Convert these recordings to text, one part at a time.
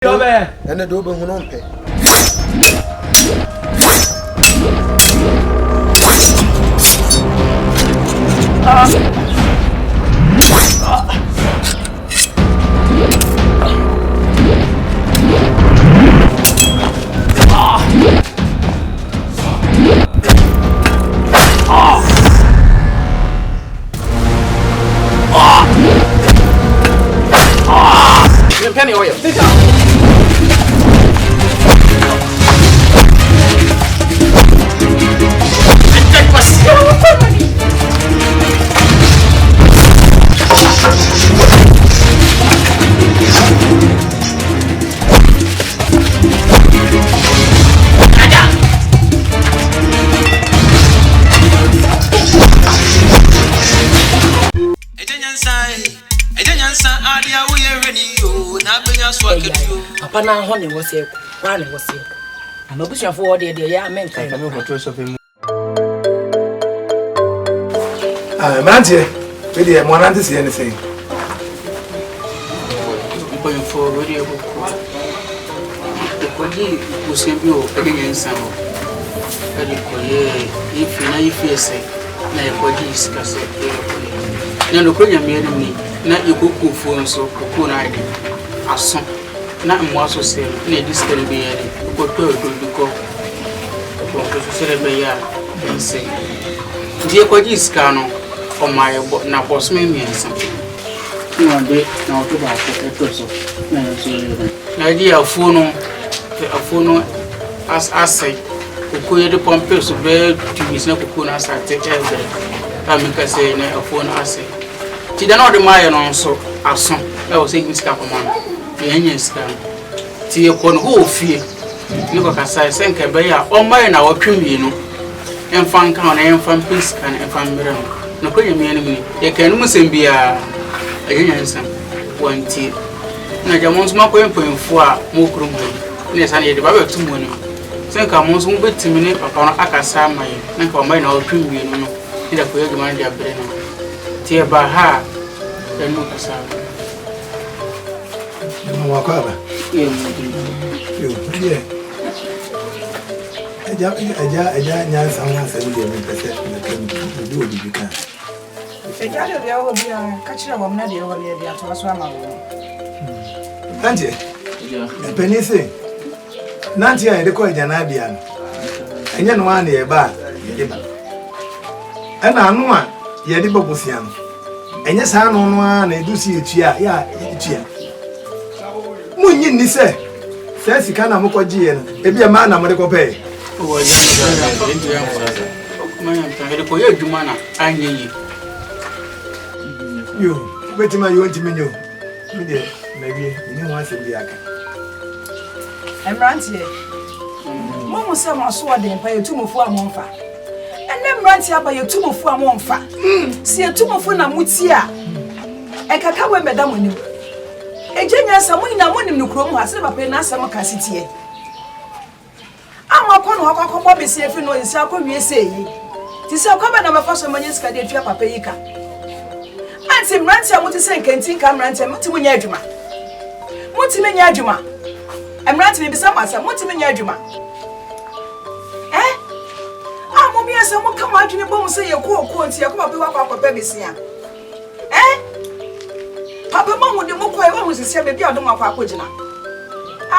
And the double who pay. Penny oil. Nyansa, Agya, we are ready. You not bring us what you do. Upon our honey was here, one was here. I'm a bush of 40 dear men. I know what choice of him. Mantia, really, I want to see anything. Going for radio. The Kogi was a view again some. If you face it, like what is cassette. No, the Korean made me. Not you cook phone so cook ID. As some not more so say, near this can be a good to go. Celebrate and say, dear Quadis Cano, or my now boss me something. No, they now to buy a person. The idea of phone as I say, who could the pompous of bed to miss no cocoon as I take care of them. I make a say, a phone I say. She did not admire also as some that was taking Scapamon, the Indian scan. See upon who fear. You can say, thank a bear, or mine our criminal, and fan count and fan peace can and fan mirror. No pretty enemy, they can almost be a Nyansa, one tea. Najamon's more point for more room. Yes, I need about 2 money. Think I must move to me upon Akasama, and for mine our criminal, in a queer demand their brain. Tia Baha, then look at some. You walk over. You, Nyansa, do what you can. If you will be a catcher of Nadia over there to us. Nancy, a penny say, Nancy, I record Janabian. And then one year back, and I know. Yadibo Busian. And yes, I know one, I do see it here. Munyin, he said, says he can't mock a Gian, if be a man, I'm going to pay. Oh, I need you. Wait till you want to menu. Maybe you know once a year. I'm ranty. Mama said, my sword and pay 2 for a month. And then ranty up by your 2 for a month. See a 2 for a mutia. And Kakawa, Madame, you. A genius, someone in the morning, no chrome has never paid us some cassette. I'm upon what I come up and say if you know in South Korea say. This is a common number for some money, Scadia Papaika. And some ranty, I want to say, can't think I'm ranting, Mutimajuma. Mutimajuma. I'm ranting, some as a Mutimajuma. Someone come out in the bone say your quote, you come up with Papa baby. Papa Mom would the more quiet was the same baby out of my papa. I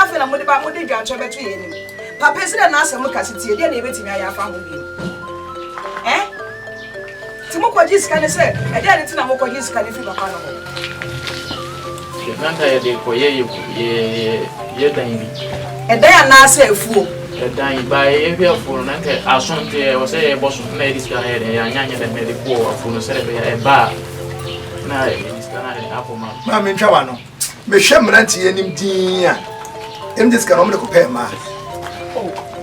feel I'm with about what they got to between him. Papa said, and asked him, Cassity, then everything I found with him. Tomoko just can say, I didn't know what he's can if you are. not tired for ye, And they are not say fool. Dying by every phone, I saw was a boss of ladies guy and Yanya and medical for the celebrate a bar. Now, it's gonna apple man. I'm in Chavano. Me Shamranti and him, dear. In this canonical compare man.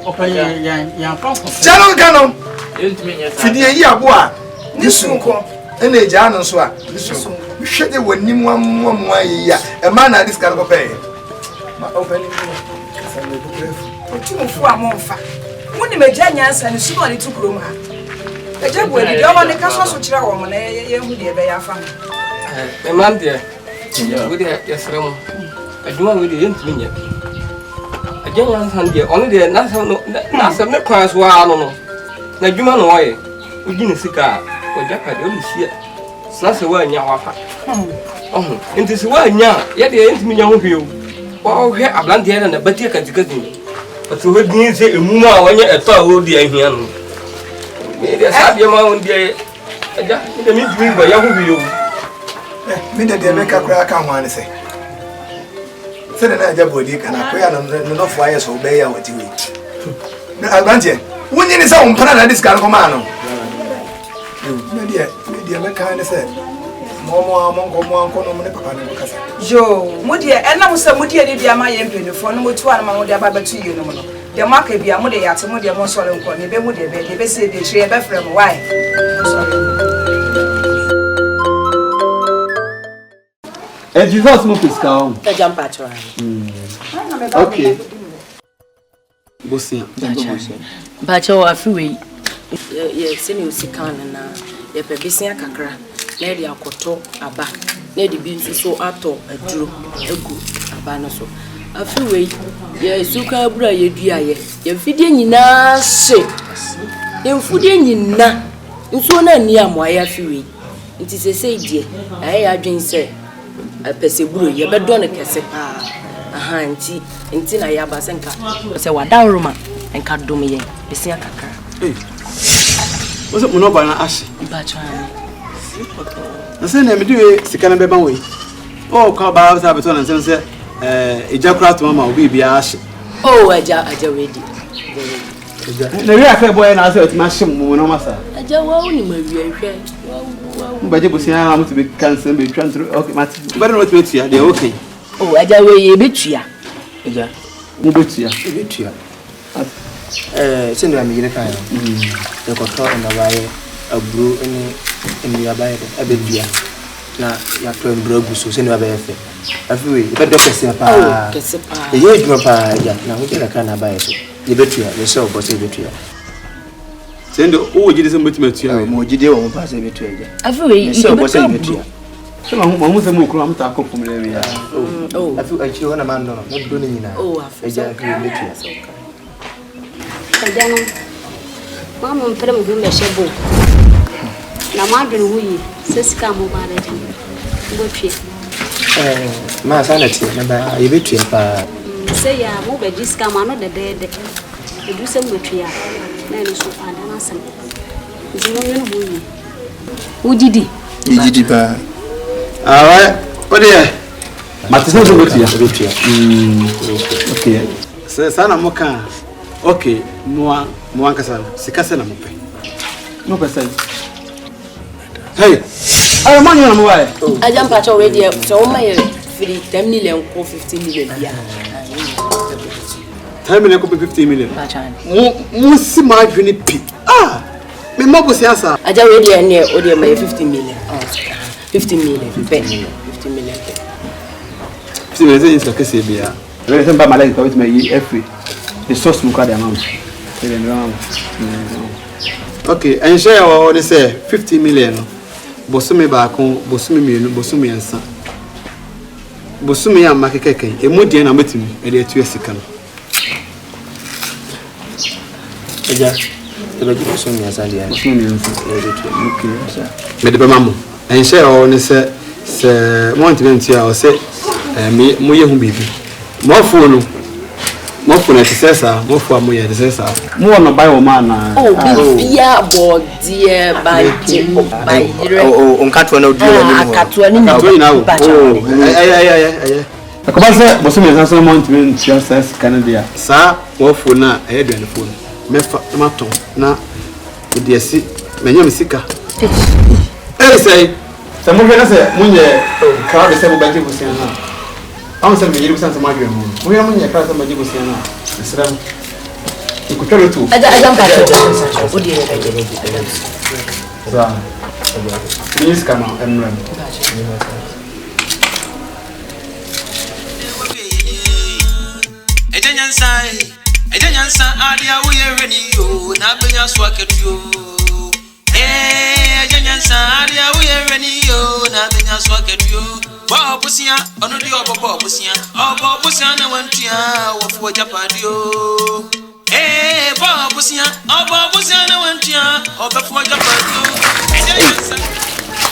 Open young pump. Channel Canon. Intimate, Fidia Yabua. This soon come. And a Jan Swa. This soon. We shut it when you want more year. A man at this canonical pay. My opening. 2 for a month. When the Nyansa and somebody took room. A job when you don't want to cast us to woman, a bear family. A man there, with your friend. I don't want to Nyansa deɛ ɔno deɛ na sɛ me kwan so a no na dwuma no ɔyɛ ogi ne sika ɔgya ka deɛ ɔlusia na sɛ woanya wafa nti sɛ woanya yɛdeɛ yɛntumi nya ho hwee o wɔhwɛ ablanteɛ na batie katikati ɔte hɔ din sɛ ɛmu a wɔnyɛ ɛtɔ a wɔdi ahia no deɛ saa deɛ ma wɔn deɛ agya deɛ mentumi bɔ yɛ ho hwee o me deɛ mɛka koraa ka ho ane sɛ sɛde na agya bɔdi kana koya no nɔfo ayɛ sɛ wobɛyɛ a wɔte wei abranteɛ wonyini sɛ wo mpana na de sika no kɔmaa no me deɛ mɛka ne sɛ mɔnkɔ no ne papa ne kasa yo mo deɛ ɛnam sɛ mo deɛ ne deɛ ama yɛ mpanimfoɔ no mo tu ana ma mo deɛ aba bɛto yie no mo no deɛ mo aka bia mo deɛ yɛate mo deɛ mo nsɔre nkɔ ne bɛ mo deɛ bɛ bɛsi ebi kyerɛ yɛbɛfrɛ mo wae Jesus mo fiska on. Jump at her. Okay. Bosia. Bacho afiwe. Ye sene osika na ye pebisia kakra. Na de akoto aba. Na de bi nso so ato aduro egu aba no so. Afiwe ye suka bura ye dua ye fidie nyina hye. Ye fidie nyina nso na ani amoa afiwe. Nti sesei die aye adwen se peseburo ye bedo ne kese pa aha nti na ya ba senka se wadawroma enka dom ye besia kakra What's up no ba na ashe ba chane na se na me de sika na be ban we o ka ba sa beto na se eja kura to mama obi bia ashe oh aja ready na wi afa boy na se otima hye mu no masa aja wa uni ma wi ahwe mbaje bosia na mutu be cancel be transfer okay mati bari no otima tua de okay oh aja we ye betua aja mo betua send me yire kan e ko to na baye abru ni ya baye abedia na ya to mbru aguso send me baye fe afiwe be do kese pa e ye djuma pa ja na ho kira kan na baye so ye betua ye so bo se betua send o jide se mbetima tua mo jide wo mo pa se betua ja afiwe ye so bo se betua se ma mo se mo kuro am ta ko fum le wi ya afiwe achi wona man no no do ni nyina e ja betua Agya no mama mpere mo hum behye bo na ma adwene ho yi sesika mo ba da bo twe ma sanati na ba ye betua pa se ya mo be diska ma no de edu se mo twe ya na no so ada na sam ndi mo nwene ho yi ujidi pa awa ode matisa zo betua okay se sana mo kan okay mo ankasa sikase na mope no person hey ay man you na mo why aja mpacho we dey so ma ye free 10 million ko 15 million bia 10 million ko 15 million mo si ma adwene pi me mo bo siasa aja we dey ne o dey ma 15 million 15 million 15 million si me say isa kese bia we say ba malaki ka wetima yi every the source mu kwada amount okay and share what they say 50 million bosumi ba kon bosumi mienu bosumi ensa bosumi ya makekeke emodie na metimi e de atu asika no eja ebe ji bosumi ensa dia bosumi ensa okay me de ba mamu and share what they say se mo ntibenti a o se mo ye hu bibi mo fonu Mofu na tisesa, mofu amoya tisesa. Mo na buy o man na. Oh, bia body by onkatwa na odi wani mo. Akatwa ni na. Oh, ay. Akobase bosu me sanso mountain just Canada. Sa mofu na ayeduane phone. Mefa maton na odiasi menye misika. Say mo hwe na se munye crowd se mo banji busia na. I'm saying you listen to my dream. We are going to try to make you see now. Islam. You could try to. I jump back. Please come on, Emran. Nyansa Agya we ready yo na benya swaket yo Nyansa Agya we ready yo na benya swaket yo Bobusia, ono di Bobusia, Bobusia na wantia of Japadio. Eh, Bobusia, Bobusia na wantia of Japadio.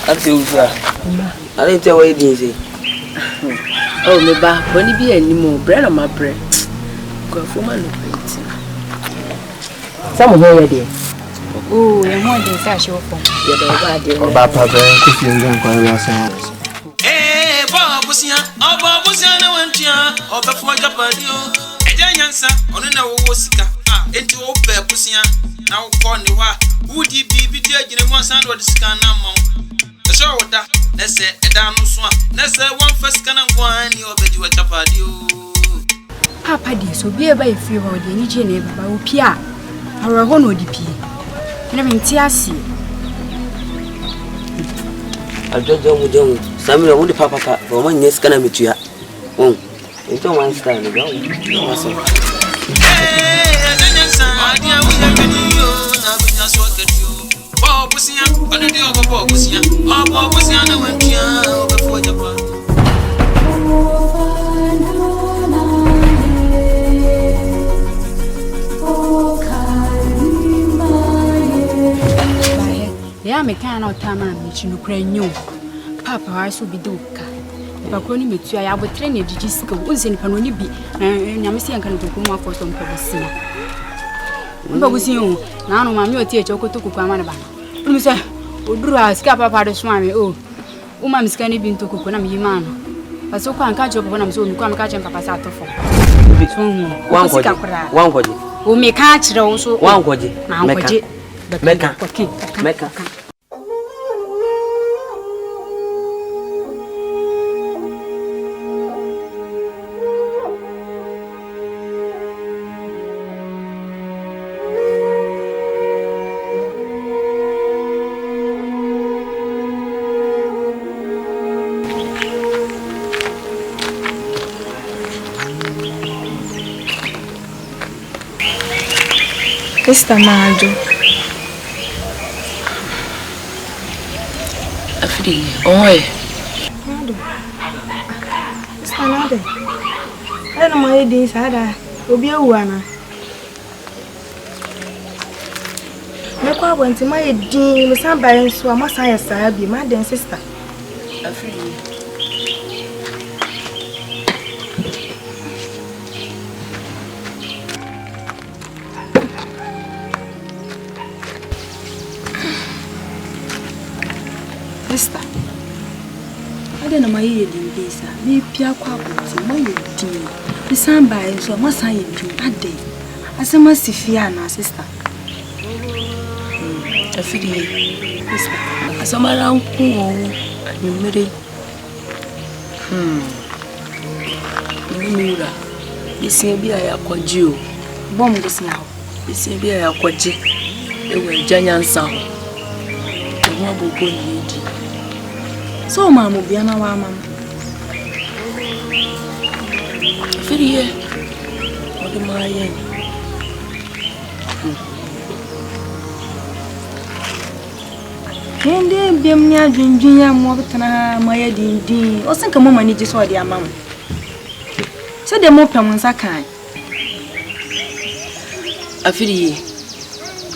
That's over. I didn't tell what it is. Oh, me ba, when you be anymore, bread on my bread. Go for my look. Some of already. Oh, you're more than such your phone. You're about Papa and cooking and going Eh, Bobusia, Bobusia na wantia of Japadio. Nyansa, ono na wo sika. Enti wo pe busia na wo ko ne wa. Wudi bibi dia gine mo san do sika na mo. So woda, na se eda no so a, na se one first kana ngwan ni obedi wa chapadi o. Papa di so bi e ba e free ho de ni je na baba wo pia. Awra ho no di pie. Na me nti ase. Ajojo mu dem. Sami wo di papa pa, wo man nyes kana metua. Ento one star ni go. Nyansa adia wo ya gani yo na bunya so kedio. Bobusia, ono di Bobusia. Bobusia na wantia obefo Japan. Ya me kan na otama me chinu kra nyu. Papa wa so bi do ka. Papa ko ni metua ya botre na ejiji sika. Unse ni pano ni bi. Nyamesi yanka no tokumu afoto mpabusia. Mpabusia o. Na no mami oti eche okotoku kwa mana ba. Umse oduru a sika papa de so ame o. Uma miska ni bi ntokuku na mi ma no. Paso kwa nka jo papa na mso mi kwa mka che papa sa atofo. Wangoje. O me ka kire wo so. Wangoje. Meka. Esta majo. Afri, oi. Nado. Esta nada. Era no meio de sada. Obi uana. Me kwa bonti mai din, me san bayan so amasa ya sabi, ma den sister. Afri. Sister. Ade na mai yedin bisa. Me pia kwa bonti mai yedin. Me san bayan so amasa ya din ade. Asema sifia na sister. Afiri, asama ranku animere. Mura. Isi bi aya kwaji o. Bom gusna ho. Isi bi aya kwaji. Ewe Nyansa ho. Ewa bobo ni di. So mamu bia na wa mama. Afiri ye. Odi maye. Ende biam ni adwendwen ya mo betana maya dindin. O senka mama ni ji so de amam. Se de mo pem nsa kan. Afiri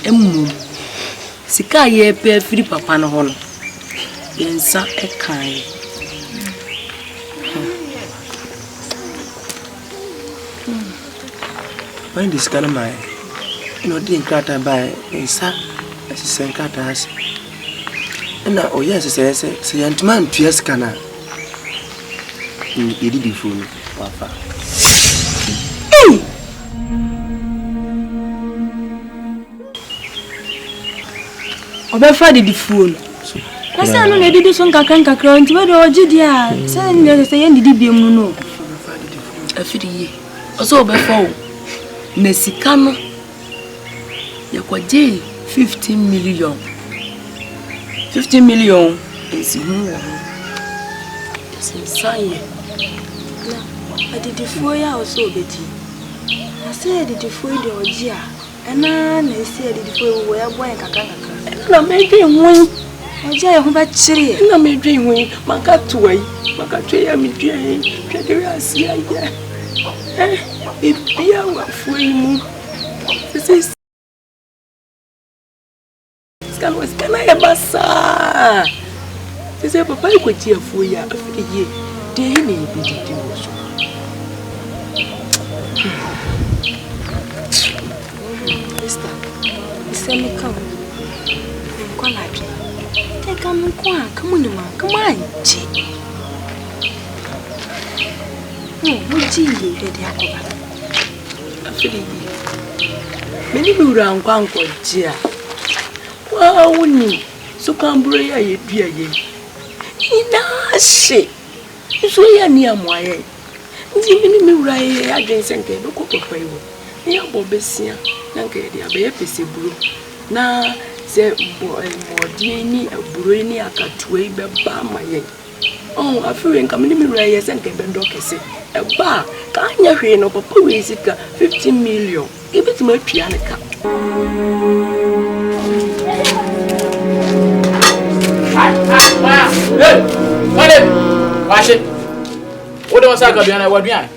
emu sika ye pe afiri papa no ho no. Yensa e kan. When this kind of my didn't cut by insa as sen cut as. Na oh yes say antman pies kana e did phone wafa obefa di phone kwasa no na didi so nkakra nti we de ogidi a say ne say yen didi biem no afiri ye oso obefa o na sika no yakwaje 15 million 50 million is who Sinsaye. I did the four years so betty. I said the four the Agya. And I say the four where boy and Kakaka. No, maybe one. Agya ya ho ba chiri. Na me dwen hu maka toai. Maka twe ya me dwen. Twede asi Agya. Bibia wa fuimu. This Scan was can I basa. This is papa ko ti afu ya afeye. De ni bi di wo so. Mister, isemi kan. Nkwala dwe. Teka mo kwa, come on. Muji ye de akoba. Afeye. Meni bi ura nkwanko jia. Wa woni so kambure ya yedua ye. Inashe. So ya ni amoaye. Ndi meni mi ura ye adwen senke be ko papa iwo. Ni abo besia na nke de abe pese buru. Na se modi ni aburu ni akatue be ba maye. Oh, afiri nka meni mi ura ye senke be ndo kese. Eba ka anya hwe no papa we sika 15 million. Ibiti ma twa ne ka. Hey, wash it. What do you say? What do you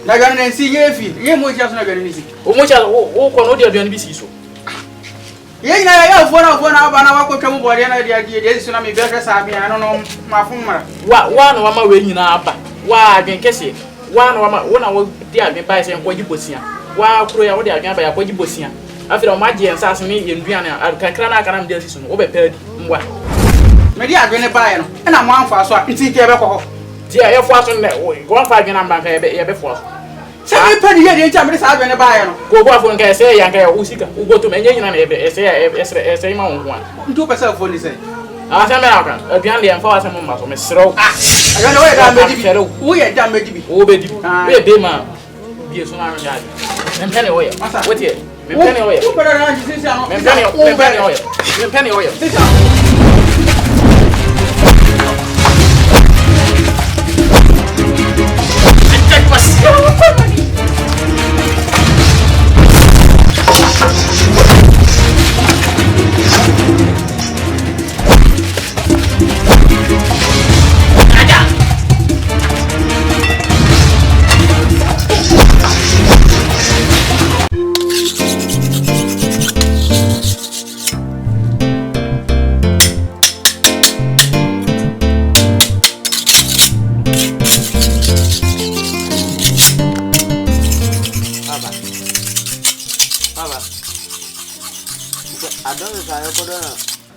Nagana nsi yefi, ye mo chia so nagana nsi. O mo chia o ko no de aduan bi si so. Ye na ya fo na aba na wakotwa mo bode na de so na me be hwe sa bia no mafom mara. Wa no ma we nyina aba. Wa adwen kese. Wa no ma wo na wo de adwen ba se nko gibosia. Wa kuro ya wo de adwen ba ya ko gibosia. Afira o ma je ensa ase ne yenduan kakra na aka na me de si so no wo be padi mwa. Me de adwen ba ye no. E na mo anfa so a nti ke be ko. Ti ya fo aso ne go anfa adwen na mba ka ye be fo. Se me padi ye de ntia me sa adwen ba ye no. Go go afo nka ese ya nka ya usika. Ugo to menye nyina na ese ma won ho an. Ntu pesa fo ni se. Ah se me aka. Aduan de enfa wase mo ma so me srew. Agana we da medibi. Wo ye da medibi. Wo be di. We be ma bi so na ran me mpene wo ye. What ye? Me mpene wo ye. Wo bere ran ji sisi ano. Me mpene wo ye. Me mpene wo ye. Sisi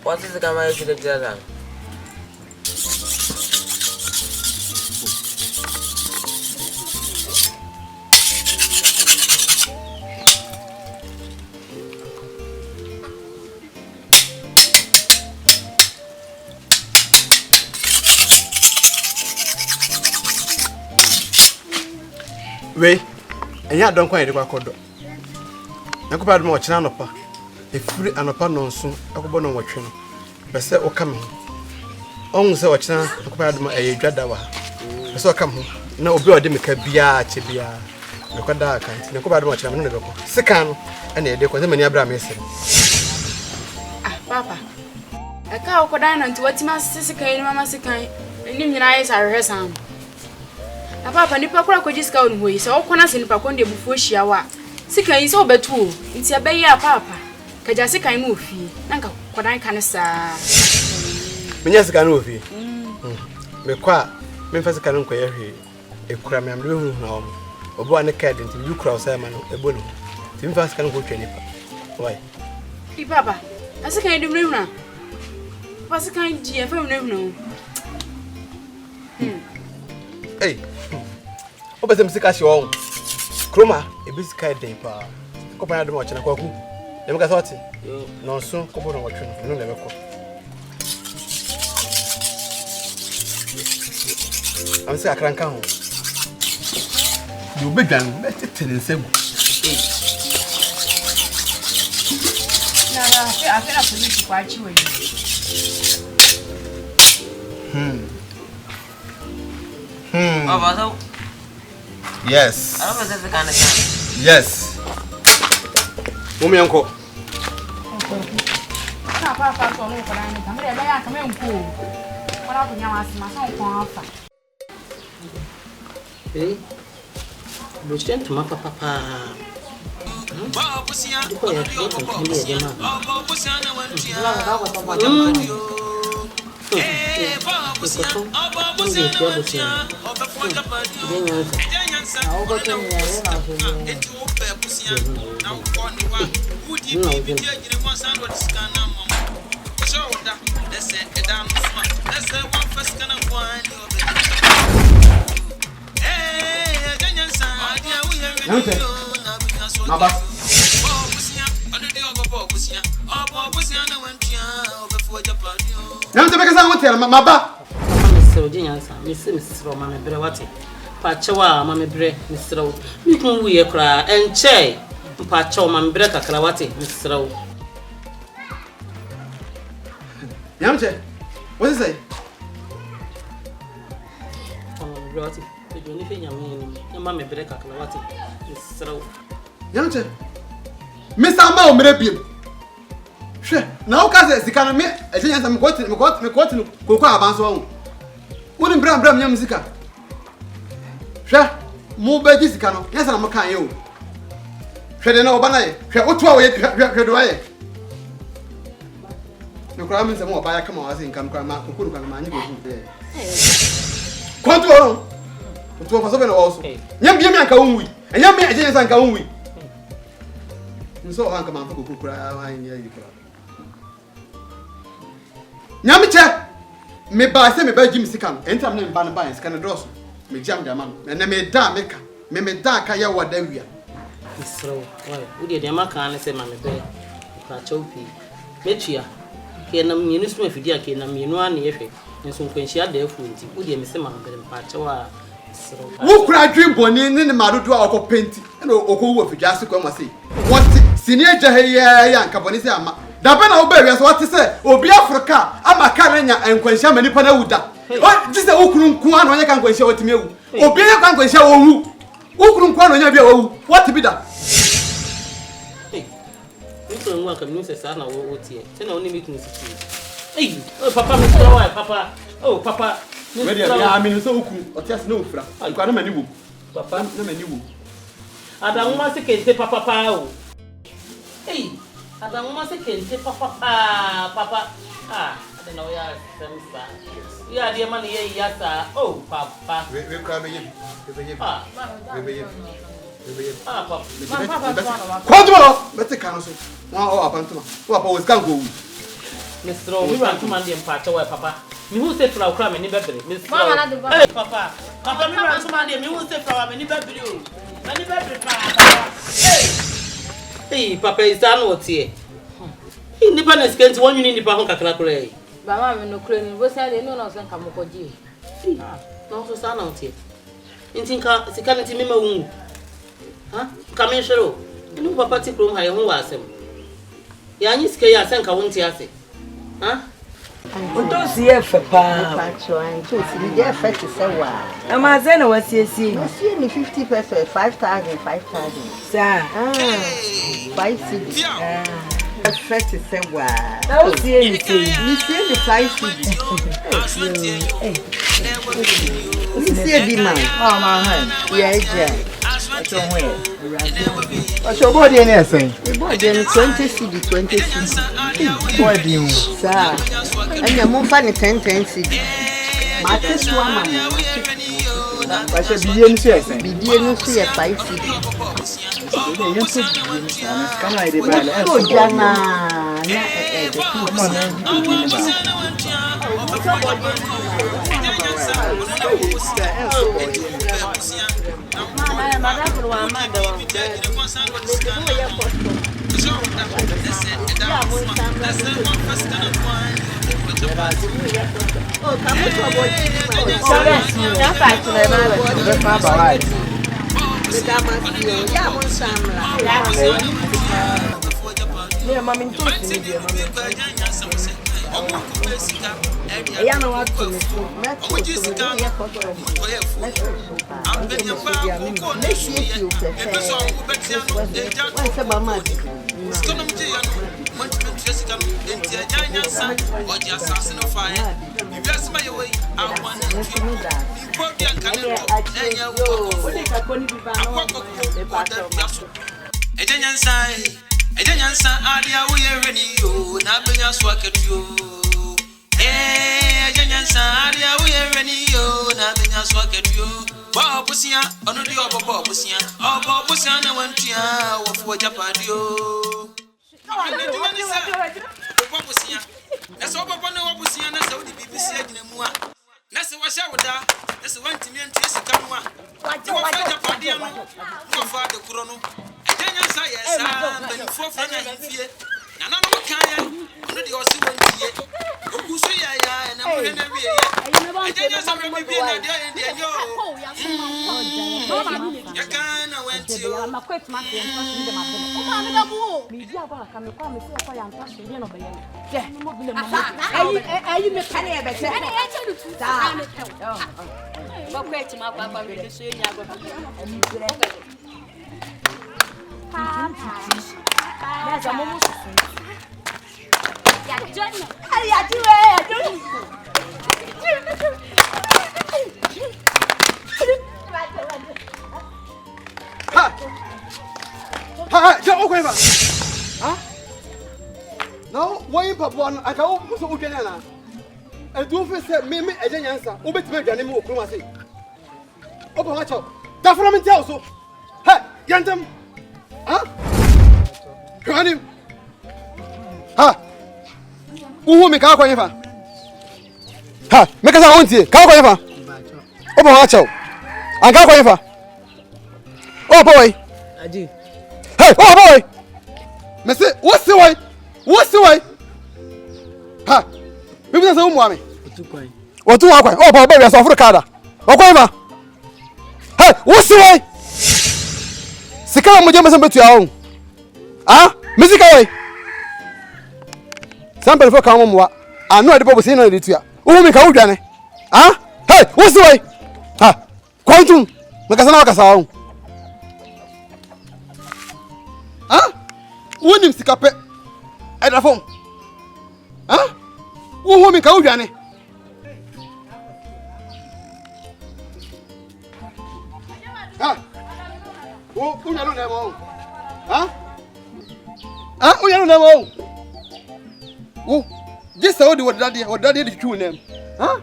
What is the camera to the jazz? Wait, and ya don't quite the quacodo. Nakupa mo chinanopa. A free anopa nonso, akobo no watwe no. Be se o kam. On se o china nakupa do e dwada wa. Be se o kam ho. Na obi o de meka bia che bia. Me kwada aka nti nakupa do mo china no ne beko. Sika no na e de ko se mani abra me se. Ah, papa. Aka okoda na nti watima sika ni mama sika. Ni nyina ayi sa hwehwe sam. Na papa nipa kura ko jiska onu hoyi se okona se nipa ko de bufuo hia wa. Sika yi se obetu nti abeyi a papa. Kaja sika mu ofie na nka kodan ka ne saa. Menya sika no ofie. Me kwa me fa sika no nko ye hwe. Ekura me amre hu na o. Obo ane card nti you kura o say ma no ebo no. Ti me fa sika no ko twa nipa. Why? Ki papa, asika yi dumre hu na. Papa sika yi di e fa mu na hu. Hey. Oba sem sika shi o. Kroma e bi sika den pa. Ko pa ya do mo chena kwaku. Let me get it. No, so come on, watch it. No, never come. I'm saying I can't come. You began better than say. No, I feel like police quite you. Oh, yes. I don't know if that's the kind of time. Yes. Mummy uncle. papa so no ko na ni kamera be ya kamera nko ora ko nya wase ma so nko afa Lucien to my papa. Maba. Nyansa beka sa hotel maba. Mr. Nyansa, Mr. Mama Brewati. Pachawa Mama Bre, Mr. Mikun we cry and che. Pachawa Mama Breka Krawati, Mr. Yamche. What is it? Mama Brewati. You don't even know Mama Breka Krawati, Mr. Yamche. Mr. Amba o merebiem. Hwe, na o ka se sika no me Nyansa me kwoti no kokọ abanso ho. Woni bram nyam sika. Hwe, mo ba gi sika no. Nyansa na mo kan ye o. Hwe de na oba na ye. Hwe otu a wo ye hwe do aye. No kra me se mo oba ya kama wa se nkam kra ma kokuru kan ma nyi go hu. Kwanto o. Otu fa so be na wo so. Nyam biem yanka wo nwi. Enyam me Nyansa nka wo nwi. Nso hanka ma fa kokuru kra wa nya yi kra. Nyamiche me ba se me ba jim sika no entam na mba no ba sika no drosso me jam jama no na me da meka me da ka ya wada wia Isro why udi de maka na se ma me be ka chopi metua ke na mienu so afidi ake na mienu ana yehwe nso nkwanhia da afu nti udi me se ma be mpa chewa Isro wo kura dwin boni ne madodo a okopenti na okowu afidi ase kwa ma sei what senior jahe ya nka boni se ama dabe na oba wi so what say obi Africa ama karanya enkwanhia manipa na wuda o dise okuru nku ana onye ka nkwanhia otimi ewu obi ya ka nkwanhia owu okuru nku ana onye bia owu what be that nso nwa ka mi se sa na wo tie se na oni meeting sisi oh papa me tell why papa oh papa where ya ami so okuru otias na ofura nku ana mani wo papa na mani wo adamu ma se kente papa pa o adamu ma se kente papa I don't know ya semsa ya dia man ye yasa oh papa we kra be ye papa Quanto bete canoso wa o apantuma wa pa o scan go Mr. mi ran tuma ndem pacha wa papa mi hu se fra kra me ni bebere Mr. Papa mi ran tuma ndem mi hu se fra me ni bebere o na ni bebere papa papa is an otie nipa na skenti won yuni nipa ho kakra kra yi ba ma me no kra ni bo se de no no se nka mokoji no so sa na otie ntinka sika nti me ma wu kame shero inu papa ti krom ha ye ho wa asem ya nyi sika ya senka wonti ase Odo si e fe pa. Pacho and to see the effect is a wa. Na ma ze na wasiesi. See me 50 pesos 5,000 Sir. 5 cedis. Effect is a wa. Na o si e ni se. Me see the 5 cedis. Me see the man. Oh my hand. Yeah, yeah. Acho ho. Acho body any say. Body 20 cedis 20 cedis. Body mu. Sir. And you move for 10 cedis. Mate swama. Ba se biye ni se say. Biye no see 5 cedis. You so biye ni can I dey buy na. Oh jana. Come on want to just come into a Nyansa or just assassin of fire. If you ask my way, I want to put your cannon and your Nyansa, Agya, we are ready. You, nothing else work at you. Nyansa, Agya, we are ready. You, nothing else work at you. Bob Busia, on the Bob Busia, or Bob Busia, and went to your Japadio. That's all Papa no Busia, that's all the BBC in the Mua. That's what I would die. That's the 1 million trees to come one. What do I find no father Chrono? Nyansa, yes, I'm 4 friends here. And I know Kaya, already or so Okusuya, and I'm going to be a Nyansa will be in a day in the you can't went to I'm a quick man. No, why Papa? I can't put so good. And do say, Mimi, a Nyansa, who bet me the name of Kumasi. Open watch out. That's what I'm telling you. Hey, Yantum. Huh? Come on. Ha! Who make our ever? Ha! Make us a hunty. Come ever. Open watch out. I can't ever. Oh boy. Hey, oh boy. Messi, what's the way? What's the way? Ha! Maybe that's a woman. What do I want? Oh, baby, I saw for a car. Okay, hey, what's the way? Sikara Mujamas and Betty own. Ah, music away. Somebody for come on. I know the Bob was in it. Who make out, Danny? Ah, hey, what's the way? Ha! Quantum, Macasana. Ah, when you stick up at the phone. Ah, who make out, Danny? Ah, who don't know? Huh? Ah, who don't know? Oh, just how do what daddy did you name? Huh?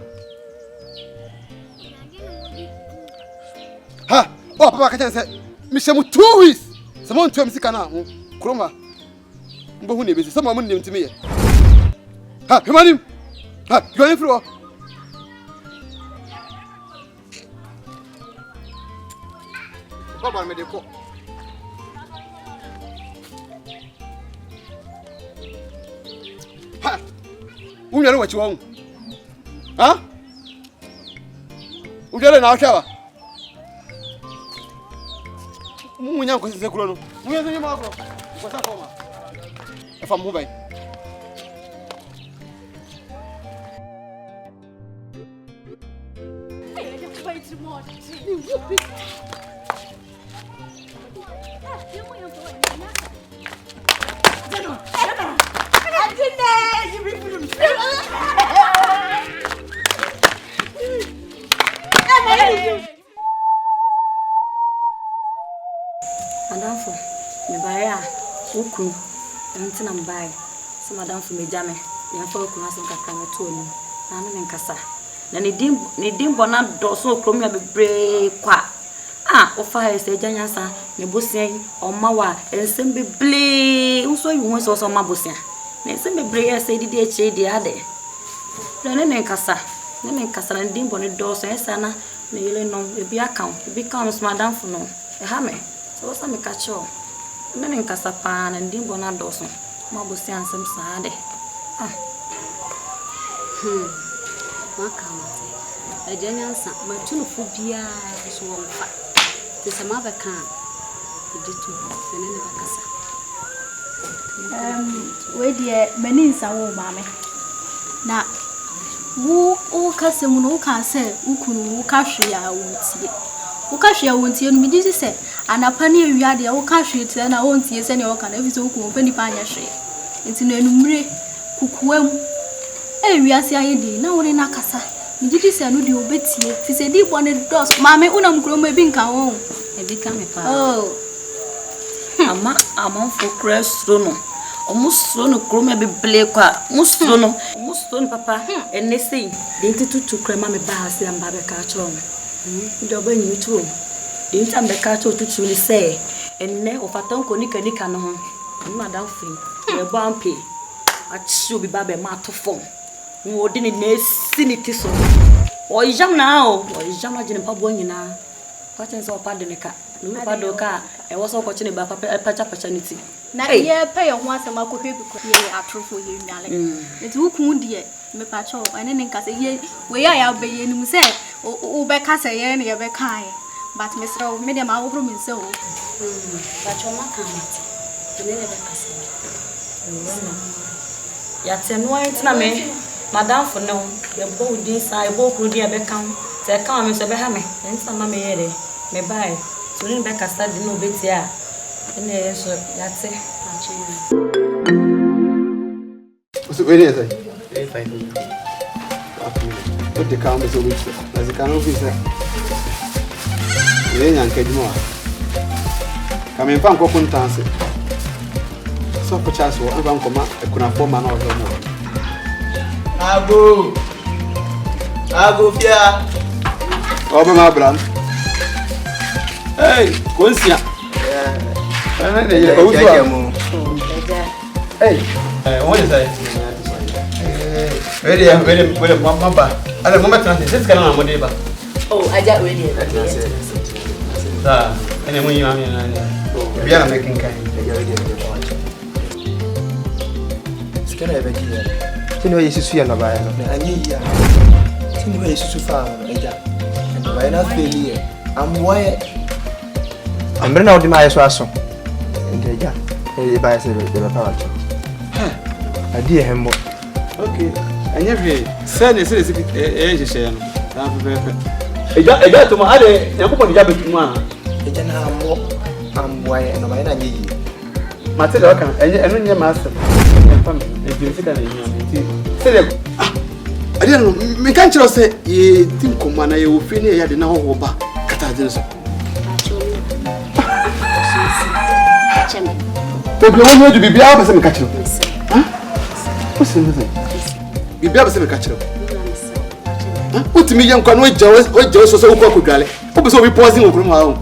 Ha! Oh, Papa can say, Michel 2 weeks. Someone to him, Sikana, Chroma. But who named someone named to me? Ha, come on him. Ha, you are in floor. Papa made a call. Ha! Who know what you want? Huh? Who got an hour? We are going to the we are the mother. If I'm moving. Madam for me buy ukun entina mbai so madam for me jame ya fa ukun aso kakra meto onu na me nkasa na ne dimbo na do so krom ya bebre kwa ofa ha se Nyansa ne bosen oma wa ensem beble unso yi won so ma bosen na ensem bebre ya se didi eche di ade na ne nkasa na dimbo ne do so esa na me yele no ebi account ebi account madam for no e ha me so what's me catch you? Me nkasa pa na ndimbo na doso. Ma bosi ansem saade. Makama. Agya Nyansa, ma tunu fu bia so wonfa. Te sama beka. Editu, ene ne bakasa. We die mani nsa wo maame. Na wo kase mu no ka se ukunu wo ka hwe ya wo tie. Wo ka hwe ya wo tie no mi di se anapa ne awia de wo ka hwe tie na wo tie se ne wo ka na bi so ukunu pa ni pa anya hwe. nti no enumre kukuam wiase ayedi na wore na kasa migidi se anu di obetie fi se di bone dos mame unam kromo ebi nka ho ebi ka me pa ama fo crestro no omusro no kromo ebi ble kwa musro no papa enese de ntitu krema me ba hase amba be ka cho ndo ba nyi tu de ntam be ka cho tutu ni se enne ofatan ko nika no ho madam fi e bo ampe achi obi ba be ma to fom wo de ni nesi ni tiso o jam na o jam na jine pa bo nyina kwa chen so pa de nika no pa do ka e wo so ko chine ba papa pacha ni ti na ye pe yo ho asema ko hwe bi ko ye atrofo ye nyale eti wuku die me pa cho ene ne nka se ye we ya be ye nim se o be ka se ye ne ye be kan but me sro me de ma wo pro me se o pa cho ma kan mate ne ne be ka se ya tenwa itina me madam for no ye bo udin sa e bo kru dia be kan se kan me so be ha me nta ma me ye de me bai so ni be ka sta de no beti a ene so ya te so where is it? What the count is a week? As a can officer. Nyanka dimo. Come in fan kokun tanse. So for chance wo aba nkoma e kuna forma na ozo mo. Ago fia. Oba ma bram. Hey, konsia. Ana ne ye ozo. Hey, what is that? Where mamba. Ala mamba transit kana na modeba. Oh, aja we ni. Ene mwenye mami nani? Bia na making kind. Sikana ebeji ya. Tini we Yesu ya na baya no. Anyi ya. Tini we Yesu fa no eja. Na baya na feli e. Amwoe. Ambre na odi ma Yesu aso. Ndeja. E baya se be pa wacho. Adi ehembo. Okay. Anya vie. Sane se hyehyɛ no. Ta pepe. Eja to ma ade yakopɔ nja betumu a. Eja na amwoe no baya na nyi. Mate da waka eno nye master. Fam e sika na enyi ameti. Se de ade no me kan kyerɛ sɛ ye tim koma na ye ofi ne ye de na ho ba kata de so. Bebe wo no du bibia ba se me ka kyerɛ. Ha? Wo se me se. Bibia ba se me ka kyerɛ. Ha? Utimi ye nkwa no ojawo so so wo ko dwale. Wo be so obi pausing okuru ma ho.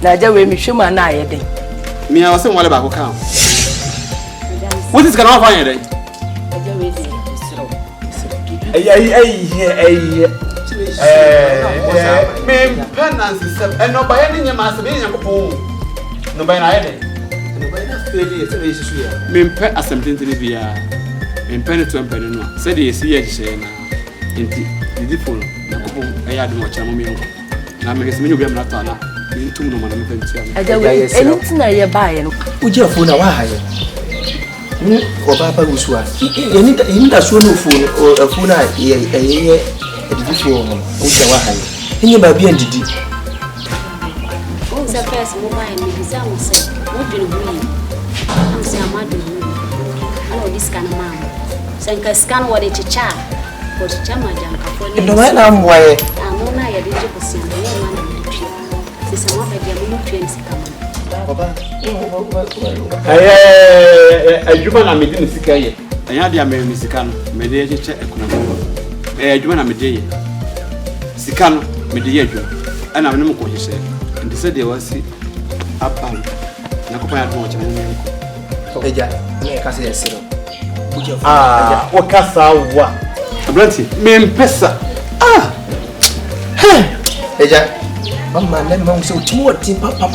Na ja we mi hwema na ayede. Mi a wose nwale ba ko kan. What is gonna find it? Ja we di siro. Me penance se no ba ye nya ma se be nya ko po. No ba na ayede. No ba na feli se we susu ya. Me pe assembly ntini bia. Me pe ne to empene no. Se de esi ye hye na. Enti didi fo no. Na ko po e ya de mo kira mo me nko. Na me se me nyu bia na to ana. Mintum no mana me pentia. Aja we enti na ye baaye no. Uji afo na wa haye. Ko papa usua. Yeni da so no fo no afo na ye edidi fo no. Uji wa haye. Enye ba bia ndidi. O se first mo baaye ni bisa mo se. Mo dinu buni. Am se amadu. Ano diskan mam. Senka scan what it cha. Ko cha ma jam ka fo ni. Ndo na mwaye. Amona ya dije ko si ndo ye mana. Sisa mwa bia mo tuen sika mo. Papa. Adwuma na mede ne sika ye. Anya dia me ne sika no. Mede ye cheche ekuna. Adwuma na mede ye. Sika no mede ye adwuma. Ana me mo ko hyehyɛ. Ndi se de wasi apam. Na ko pa ya do kyerɛ me nko. Eja, me ka se yesiro. O kasa wa. Abranti, me mpesa. Eja. Mama na mama so timo tin papa.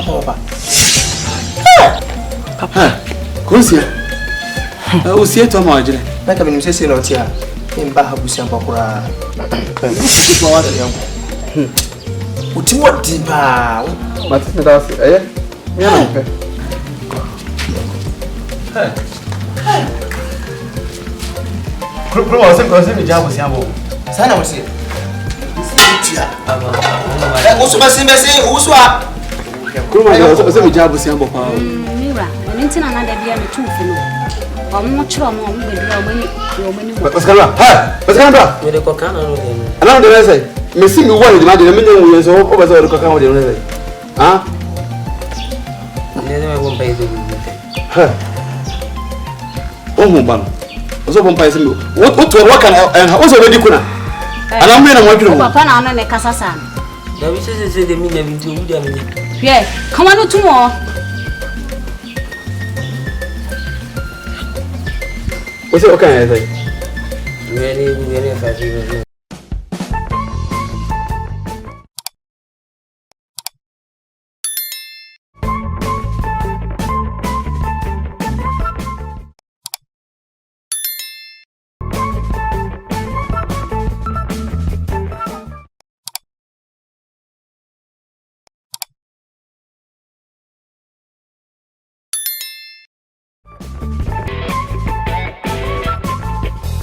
Papa. Konsia. O sie to ma ajire. Na ka me se no tia. Mba habusi ampa kura. Ko wa da yango. O timo tin pa. Matete da se eh. Nya na mpe. Kuro wa se me ja habusi ambo. Sana mo se. Tia. Usu basi mbese uswa. Kumawood, so we job with Sambo Power. Mira, and into another be a two for no. I'm not sure I'm on with your money. What's going on? What's going on? With the cocana. I don't know what I say. Missing you one, imagine a million years old over the cocana. Huh? Never won't pay the bill. Oh, Mum. Also, one pay some. What can I also ready? And I'm going to want you. Papa, I'm a Cassasan. Now, we say the million into you. Yeah, come on, two more. What's it? Okay, I say. Really, 5 years.